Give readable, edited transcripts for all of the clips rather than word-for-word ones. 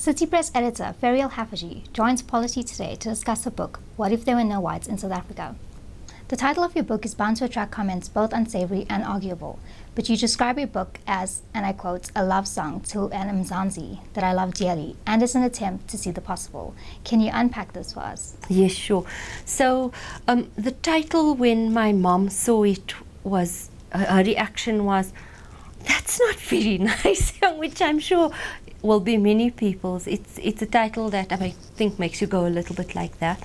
City Press editor Ferial Haffajee joins Polity today to discuss her book, What If There Were No Whites in South Africa? The title of your book is bound to attract comments both unsavory and arguable, but you describe your book as, and I quote, a love song to an Mzansi that I love dearly, and as an attempt to see the possible. Can you unpack this for us? Yes, sure. So the title, when my mom saw it, was her reaction was, "That's not very nice," which I'm sure will be many people's. It's a title that I think makes you go a little bit like that.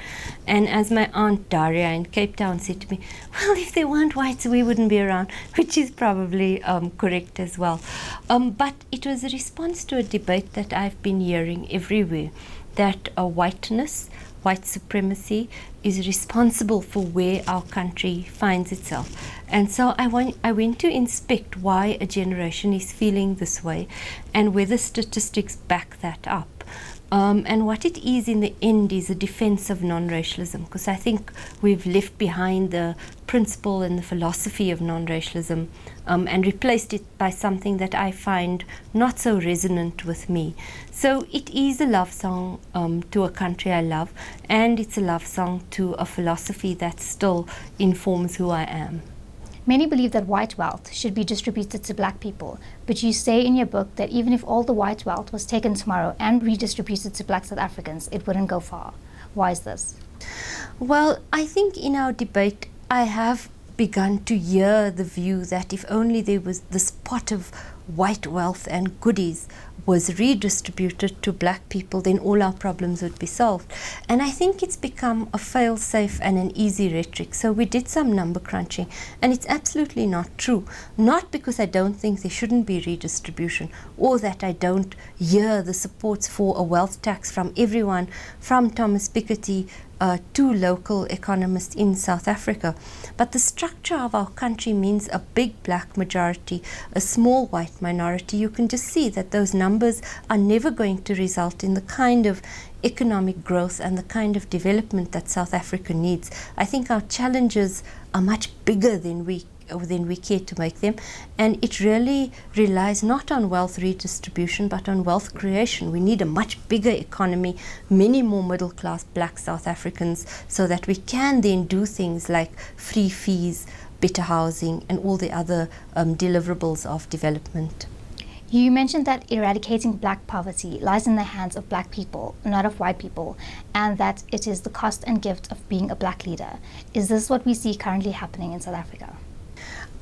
And as my aunt Daria in Cape Town said to me, well, if there weren't whites, we wouldn't be around, which is probably correct as well. But it was a response to a debate that I've been hearing everywhere, that whiteness, white supremacy, is responsible for where our country finds itself. And so I went to inspect why a generation is feeling this way and whether statistics back that up. And what it is in the end is a defense of non-racialism, because I think we've left behind the principle and the philosophy of non-racialism and replaced it by something that I find not so resonant with me. So it is a love song to a country I love, and it's a love song to a philosophy that still informs who I am. Many believe that white wealth should be distributed to black people, but you say in your book that even if all the white wealth was taken tomorrow and redistributed to black South Africans, it wouldn't go far. Why is this? Well, I think in our debate I have begun to hear the view that if only there was this pot of white wealth and goodies was redistributed to black people, then all our problems would be solved. And I think it's become a fail-safe and an easy rhetoric. So we did some number crunching, and it's absolutely not true. Not because I don't think there shouldn't be redistribution, or that I don't hear the supports for a wealth tax from everyone, from Thomas Piketty to local economists in South Africa. But the structure of our country means a big black majority, a small white minority. You can just see that those numbers are never going to result in the kind of economic growth and the kind of development that South Africa needs. I think our challenges are much bigger than we care to make them, and it really relies not on wealth redistribution but on wealth creation. We need a much bigger economy, many more middle class black South Africans, so that we can then do things like free fees, better housing, and all the other deliverables of development. You mentioned that eradicating black poverty lies in the hands of black people, not of white people, and that it is the cost and gift of being a black leader. Is this what we see currently happening in South Africa?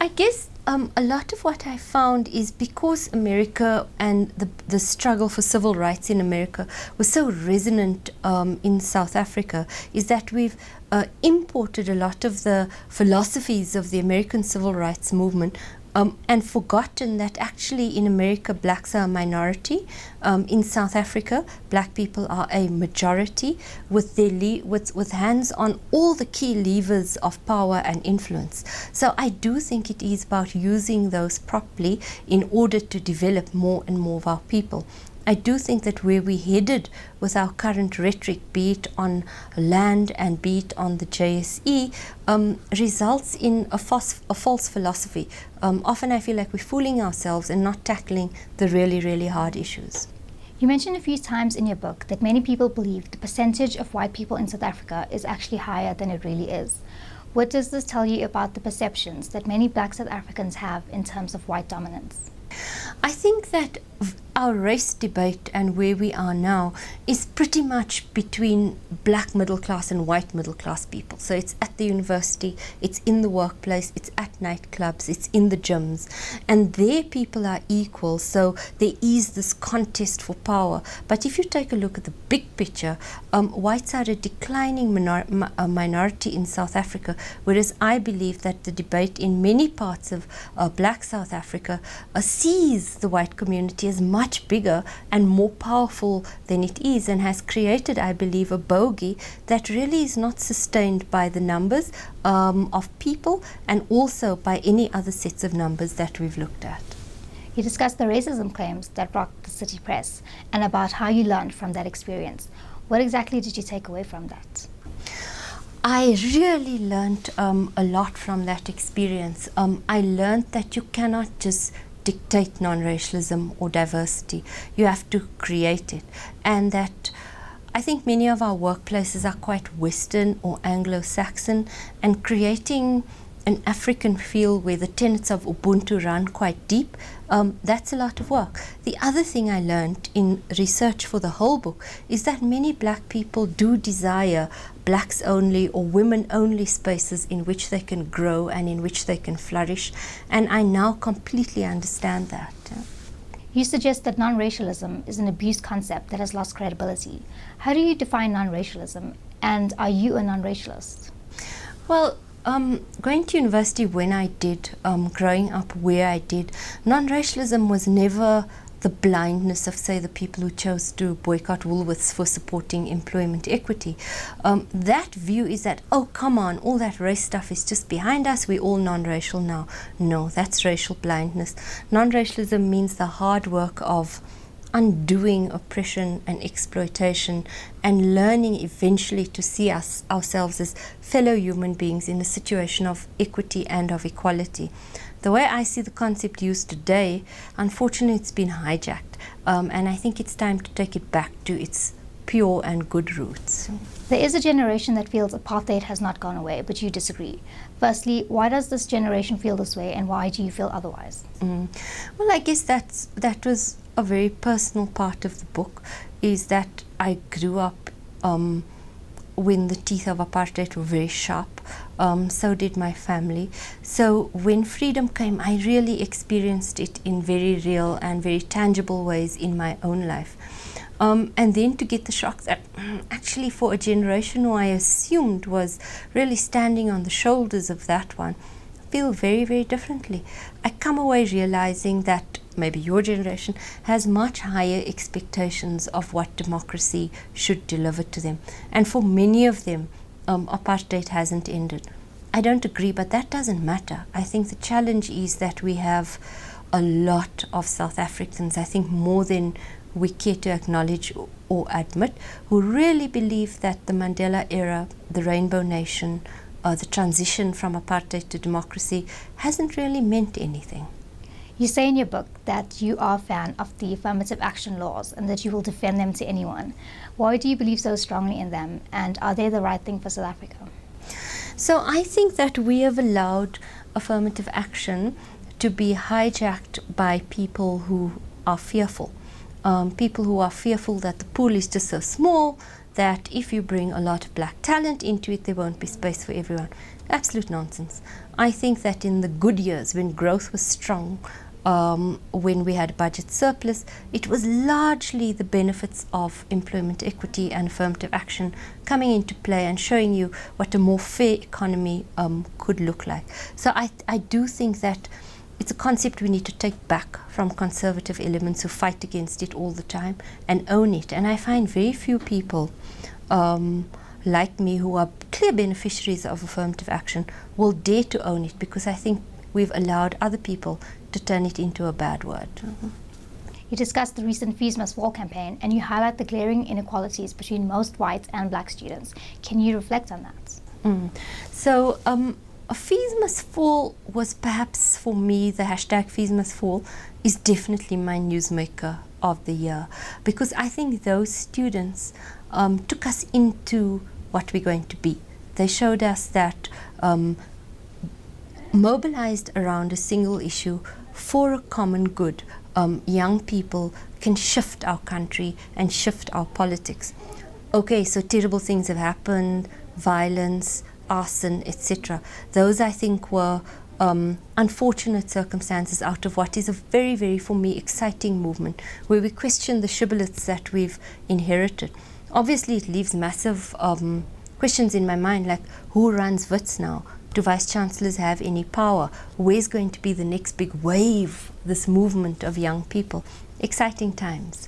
I guess a lot of what I found is because America and the struggle for civil rights in America was so resonant in South Africa, is that we've imported a lot of the philosophies of the American civil rights movement and forgotten that actually in America blacks are a minority. In South Africa, black people are a majority with with hands on all the key levers of power and influence. So I do think it is about using those properly in order to develop more and more of our people. I do think that where we're headed with our current rhetoric, be it on land and be it on the JSE, results in a false philosophy. Often I feel like we're fooling ourselves and not tackling the really, really hard issues. You mentioned a few times in your book that many people believe the percentage of white people in South Africa is actually higher than it really is. What does this tell you about the perceptions that many black South Africans have in terms of white dominance? I think that our race debate and where we are now is pretty much between black middle class and white middle class people. So it's at the university, it's in the workplace, it's at nightclubs, it's in the gyms, and there people are equal. So there is this contest for power. But if you take a look at the big picture, whites are a declining minority in South Africa, whereas I believe that the debate in many parts of black South Africa sees the white community as much bigger and more powerful than it is, and has created, I believe, a bogey that really is not sustained by the numbers of people and also by any other sets of numbers that we've looked at. You discussed the racism claims that rocked the City Press and about how you learned from that experience. What exactly did you take away from that? I really learned a lot from that experience. I learned that you cannot just dictate non-racialism or diversity. You have to create it. And that I think many of our workplaces are quite Western or Anglo-Saxon, and creating an African feel where the tenets of Ubuntu run quite deep, that's a lot of work. The other thing I learned in research for the whole book is that many black people do desire blacks only or women only spaces in which they can grow and in which they can flourish, and I now completely understand that. You suggest that non-racialism is an abused concept that has lost credibility. How do you define non-racialism, and are you a non-racialist? Well, going to university when I did, growing up where I did, non-racialism was never the blindness of, say, the people who chose to boycott Woolworths for supporting employment equity. That view is that, oh, come on, all that race stuff is just behind us, we're all non-racial now. No, that's racial blindness. Non-racialism means the hard work of undoing oppression and exploitation and learning eventually to see ourselves as fellow human beings in a situation of equity and of equality. The way I see the concept used today, unfortunately it's been hijacked, and I think it's time to take it back to its pure and good roots. There is a generation that feels apartheid has not gone away, but you disagree. Firstly, why does this generation feel this way, and why do you feel otherwise? Well, I guess that was a very personal part of the book, is that I grew up when the teeth of apartheid were very sharp. So did my family. So when freedom came, I really experienced it in very real and very tangible ways in my own life. And then to get the shock that actually for a generation who I assumed was really standing on the shoulders of that one, I feel very, very differently. I come away realizing that maybe your generation has much higher expectations of what democracy should deliver to them. And for many of them, apartheid hasn't ended. I don't agree, but that doesn't matter. I think the challenge is that we have a lot of South Africans, I think more than we care to acknowledge or admit, who really believe that the Mandela era, the Rainbow Nation, the transition from apartheid to democracy hasn't really meant anything. You say in your book that you are a fan of the affirmative action laws and that you will defend them to anyone. Why do you believe so strongly in them, and are they the right thing for South Africa? So I think that we have allowed affirmative action to be hijacked by people who are fearful. People who are fearful that the pool is just so small that if you bring a lot of black talent into it, there won't be space for everyone. Absolute nonsense. I think that in the good years, when growth was strong, when we had budget surplus, it was largely the benefits of employment equity and affirmative action coming into play and showing you what a more fair economy could look like. So I do think that it's a concept we need to take back from conservative elements who fight against it all the time and own it. And I find very few people like me who are clear beneficiaries of affirmative action will dare to own it, because I think we've allowed other people to turn it into a bad word. You discuss the recent Fees Must Fall campaign, and you highlight the glaring inequalities between most white and black students. Can you reflect on that? So Fees Must Fall was perhaps for me, the hashtag Fees Must Fall is definitely my newsmaker of the year, because I think those students took us into what we're going to be. They showed us that mobilized around a single issue for a common good, young people can shift our country and shift our politics. Okay, so terrible things have happened, violence, arson, etc. Those, I think, were unfortunate circumstances out of what is a very, very, for me, exciting movement, where we question the shibboleths that we've inherited. Obviously, it leaves massive questions in my mind, like who runs WITS now? Do vice-chancellors have any power? Where's going to be the next big wave, this movement of young people? Exciting times.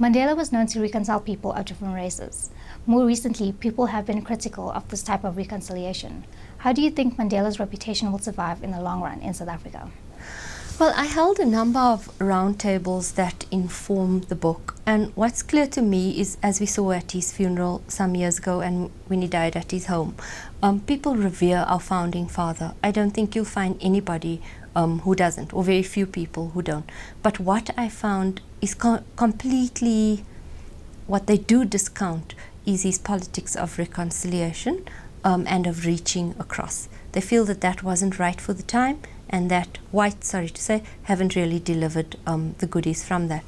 Mandela was known to reconcile people of different races. More recently, people have been critical of this type of reconciliation. How do you think Mandela's reputation will survive in the long run in South Africa? Well, I held a number of roundtables that informed the book, and what's clear to me is, as we saw at his funeral some years ago and when he died at his home, people revere our founding father. I don't think you'll find anybody who doesn't, or very few people who don't. But what I found is completely, what they do discount is his politics of reconciliation and of reaching across. They feel that that wasn't right for the time, and that whites, sorry to say, haven't really delivered the goodies from that.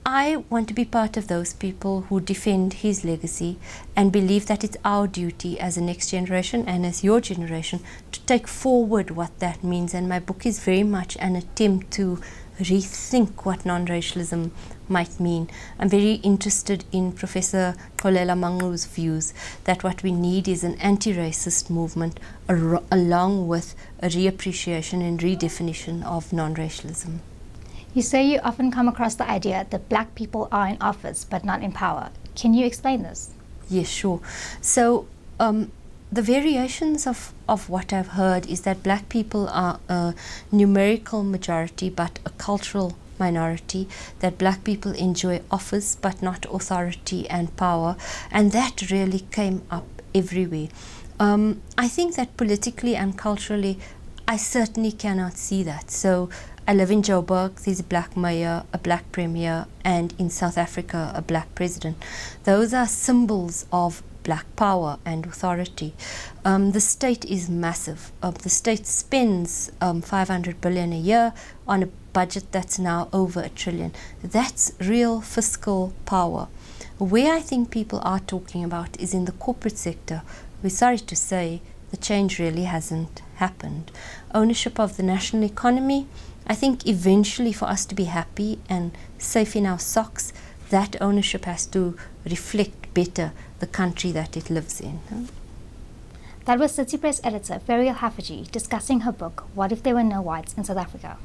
I want to be part of those people who defend his legacy and believe that it's our duty as a next generation and as your generation to take forward what that means. And my book is very much an attempt to rethink what non-racialism might mean. I'm very interested in Professor Xolela Mangu's views that what we need is an anti-racist movement along with a reappreciation and redefinition of non-racialism. You say you often come across the idea that black people are in office but not in power. Can you explain this? Yes, sure. So the variations of what I've heard is that black people are a numerical majority but a cultural minority, that black people enjoy office but not authority and power, and that really came up everywhere. I think that politically and culturally I certainly cannot see that. So I live in Joburg, there's a black mayor, a black premier, and in South Africa, a black president. Those are symbols of black power and authority. The state is massive. The state spends 500 billion a year on a budget that's now over $1 trillion. That's real fiscal power. Where I think people are talking about is in the corporate sector. We're sorry to say the change really hasn't happened. Ownership of the national economy, I think eventually for us to be happy and safe in our socks, that ownership has to reflect better the country that it lives in. That was City Press editor Ferial Haffajee discussing her book, What If There Were No Whites in South Africa?